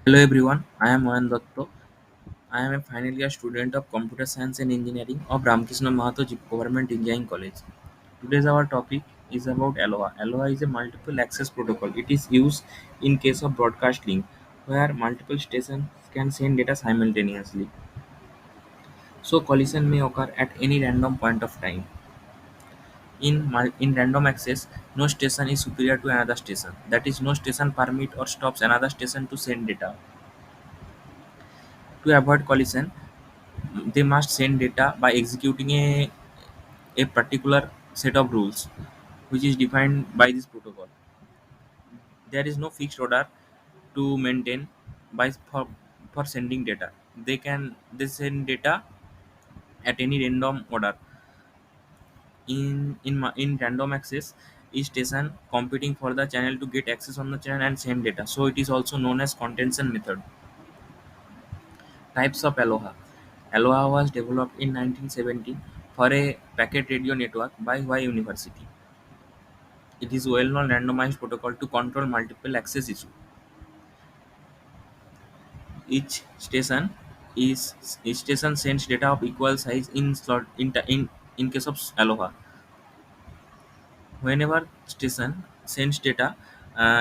Hello everyone, I am Mohan Datto. I am a final year student of Computer Science and Engineering of Ramkrishna Mahato Government Engineering College. Today's our topic is about Aloha. Aloha is a multiple access protocol. It is used in case of broadcast link where multiple stations can send data simultaneously. So collision may occur at any random point of time. In random access, no station is superior to another station. That is, no station permit or stops another station to send data. To avoid collision, they must send data by executing a particular set of rules which is defined by this protocol. There is no fixed order to maintain by for sending data. They send data at any random order. In random access, each station competing for the channel to get access on the channel and send data. So it is also known as contention method. Types of Aloha. Aloha was developed in 1970 for a packet radio network by Hawaii University. It is well-known randomized protocol to control multiple access issues. Each station each station sends data of equal size in slot in case of Aloha. Whenever station sends data,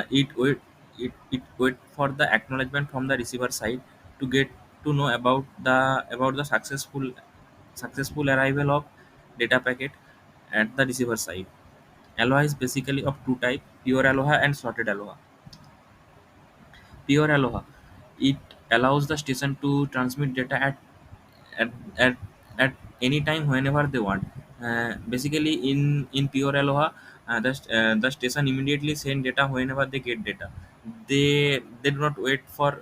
it wait for the acknowledgement from the receiver side to get to know about the successful arrival of data packet at the receiver side. Aloha is basically of two types: pure Aloha and slotted Aloha. Pure Aloha. It allows the station to transmit data at, at, at any time whenever they want. Basically, in Pure Aloha, the station immediately send data whenever they get data. They do not wait for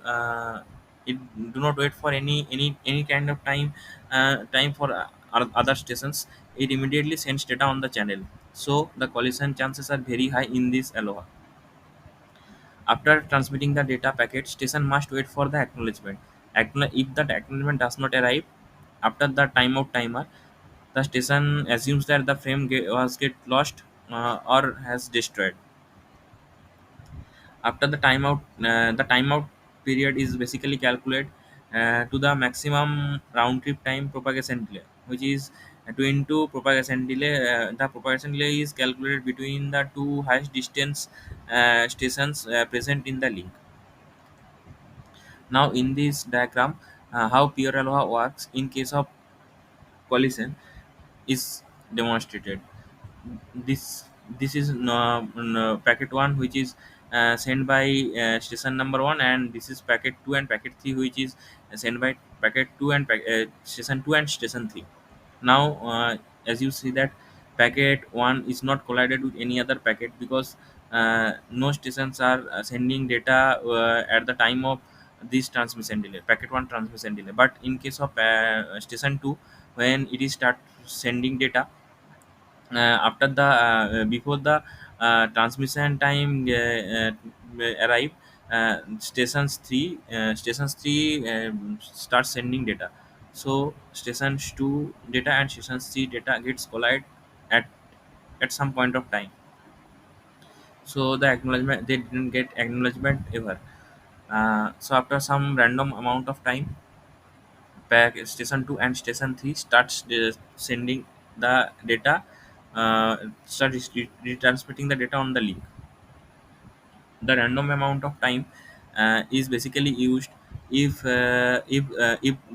it do not wait for any kind of time for other stations. It immediately sends data on the channel. So the collision chances are very high in this Aloha. After transmitting the data packet, station must wait for the acknowledgement. If that acknowledgement does not arrive after the timeout timer, the station assumes that the frame was get lost or has destroyed. After the timeout period is basically calculated to the maximum round trip time propagation delay, which is to into propagation delay. The propagation delay is calculated between the two highest distance stations present in the link. Now, in this diagram, how pure Aloha works in case of collision is demonstrated. This is packet 1, which is sent by station number 1, and this is packet 2 and packet 3, which is sent by packet 2 and station 2 and station 3. Now, as you see that packet 1 is not collided with any other packet because no stations are sending data at the time of this transmission delay, packet 1 transmission delay. But in case of station 2, when it is start sending data after the before the transmission time arrive, stations 3 start sending data. So stations 2 data and stations 3 data gets collide at some point of time. So the acknowledgement, they didn't get acknowledgement ever. So after some random amount of time, back station 2 and station 3 starts sending the data, start retransmitting the data on the link. The random amount of time is basically used if there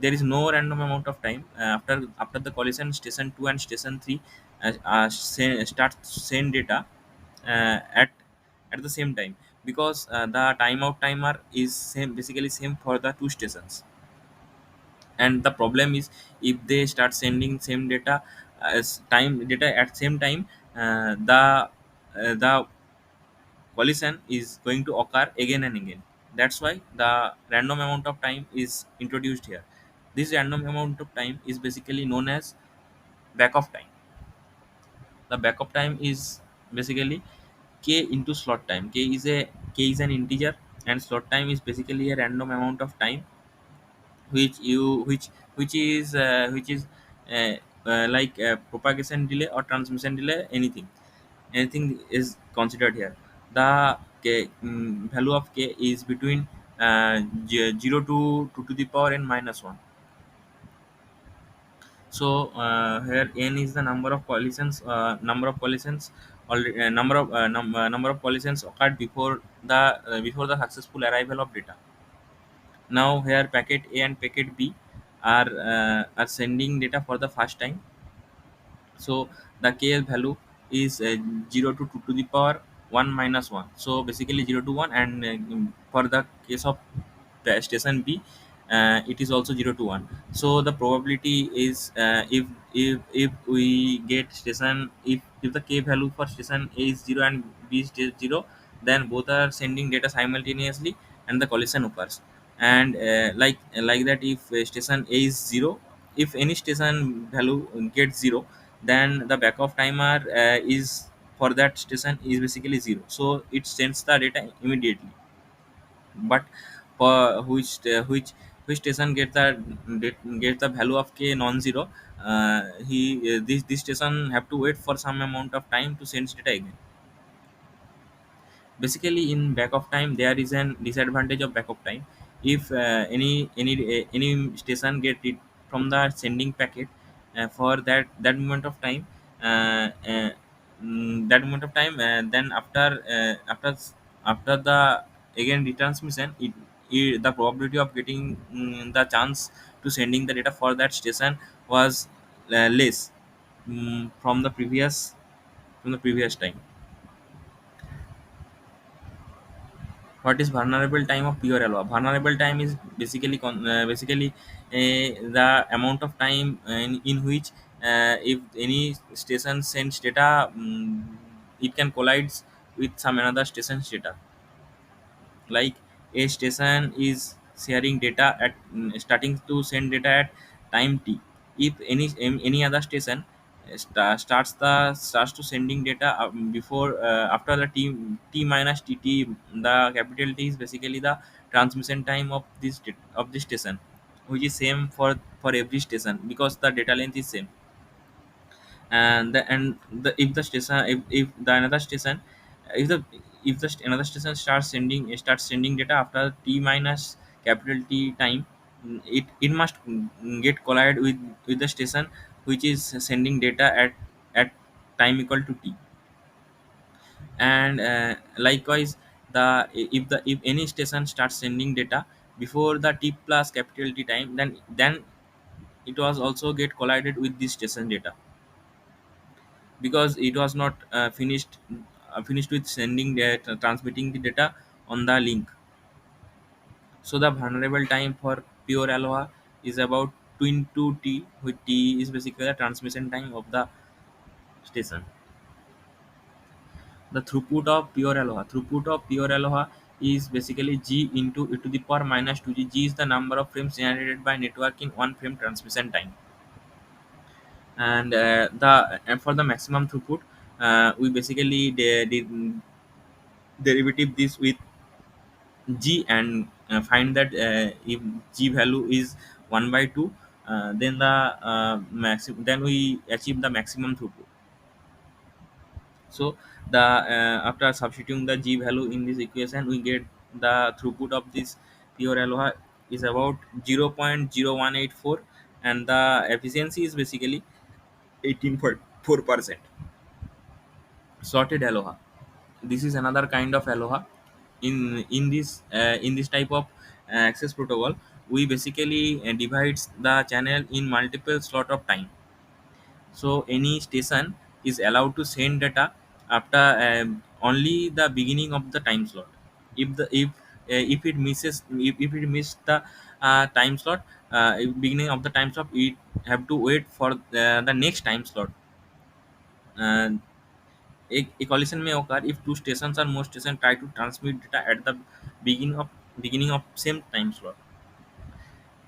is no random amount of time after the collision. Station 2 and station 3 start send data at the same time, because the timeout timer is same, basically same for the two stations. And the problem is, if they start sending same data as time data at same time, the collision is going to occur again and again. That's why the random amount of time is introduced here. This random amount of time is basically known as backup time. The backup time is basically k into slot time. K is an integer, and slot time is basically a random amount of time which you which is uh, like propagation delay or transmission delay. Anything is considered here. The value of k is between 0 to 2 to the power n minus 1. So here n is the number of collisions already, number of collisions occurred before the successful arrival of data. Now here packet A and packet B are sending data for the first time. So the KL value is 0 to 2 to the power 1 minus 1. So basically 0 to 1, and for the case of the station B, it is also 0 to 1. So the probability is, if we get station, if the K value for station A is 0 and B is 0, then both are sending data simultaneously and the collision occurs. And like that, if station A is 0, if any station value gets 0, then the backup timer is for that station is basically 0, so it sends the data immediately. But for which station get the value of k non-zero, he this station have to wait for some amount of time to send data again. Basically in backup time there is an disadvantage of backup time. If any station get it from the sending packet, for that moment of time, then after the again retransmission, the probability of getting the chance to sending the data for that station was less, from the previous time. What is vulnerable time of pure Aloha? Vulnerable time is basically the amount of time in which, if any station sends data, it can collide with some another station's data. Like a station is sharing data at, starting to send data at time t. If any other station starts to sending data before after the t minus tt, the capital T is basically the transmission time of this station, which is same for every station because the data length is same. And if the station, if the another station, if the another station starts sending data after t minus capital T time, it must get collide with the station which is sending data at time equal to t. And likewise, if any station starts sending data before the t plus capital T time, then it was also get collided with this station data, because it was not finished with sending data, transmitting the data on the link. So the vulnerable time for pure Aloha is about 2 into t, with t is basically the transmission time of the station. The throughput of pure Aloha is basically g into e to the power minus 2g. G is the number of frames generated by network in one frame transmission time. And for the maximum throughput, we basically derivative this with g, and find that if g value is 1 by 2, then then we achieve the maximum throughput. So the after substituting the g value in this equation, we get the throughput of this pure Aloha is about 0.0184, and the efficiency is basically 18.4%. Sorted Aloha, this is another kind of Aloha. In this type of access protocol, we basically divides the channel in multiple slot of time. So any station is allowed to send data after only the beginning of the time slot. If it misses, if it missed the time slot, beginning of the time slot, it have to wait for the next time slot. uh, a collision may occur if two stations or more stations try to transmit data at the beginning of same time slot.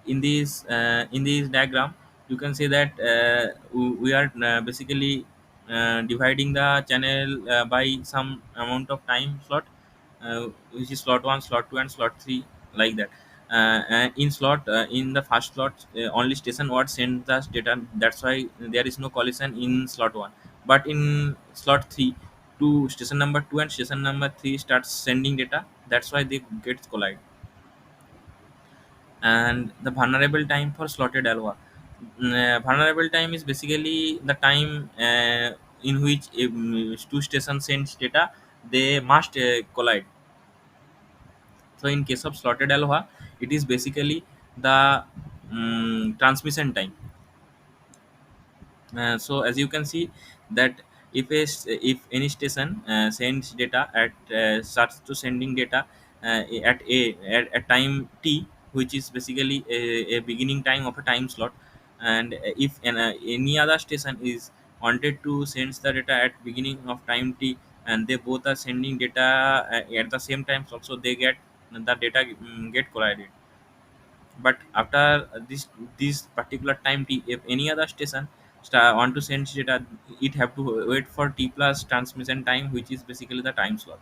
In this diagram, you can see that we are basically dividing the channel by some amount of time slot, which is slot 1, slot 2, and slot 3, like that. And in the first slot, only station what send the data, that's why there is no collision in slot 1. But in slot 3, to station number 2 and station number 3 starts sending data, that's why they get collide. And the vulnerable time for slotted Aloha. Vulnerable time is basically the time in which two stations sends data, they must collide. So in case of slotted Aloha, it is basically the transmission time. So as you can see that if any station sends data at starts to sending data at at time t, which is basically a beginning time of a time slot, and if any other station is wanted to sends the data at beginning of time t, and they both are sending data at the same time slot, so they get the data get collided. But after this particular time t, if any other station want to send data, it have to wait for t plus transmission time, which is basically the time slot.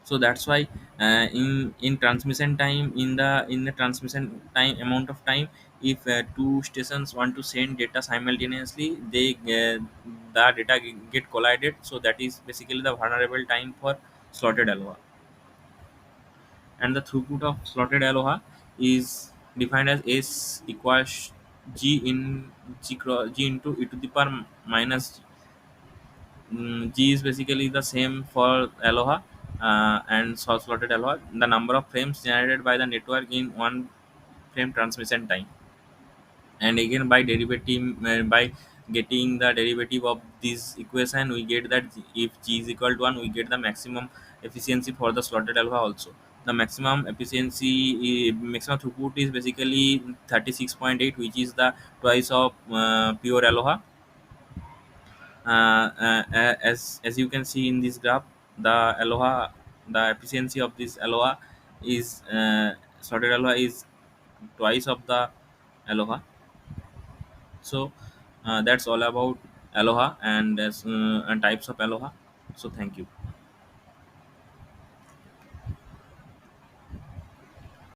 So that's why in transmission time, in the transmission time amount of time, if two stations want to send data simultaneously, they the data get collided. So that is basically the vulnerable time for slotted Aloha. And the throughput of slotted Aloha is defined as S equals G in G into e to the power minus G. G is basically the same for Aloha and slotted Aloha. The number of frames generated by the network in one frame transmission time. And again by derivative, by getting the derivative of this equation, we get that if G is equal to 1, we get the maximum efficiency for the slotted Aloha also. The maximum efficiency, maximum throughput is basically 36.8, which is the twice of pure Aloha. As you can see in this graph, the Aloha, the efficiency of this Aloha is slotted Aloha is twice of the Aloha. So that's all about Aloha and types of Aloha. So thank you.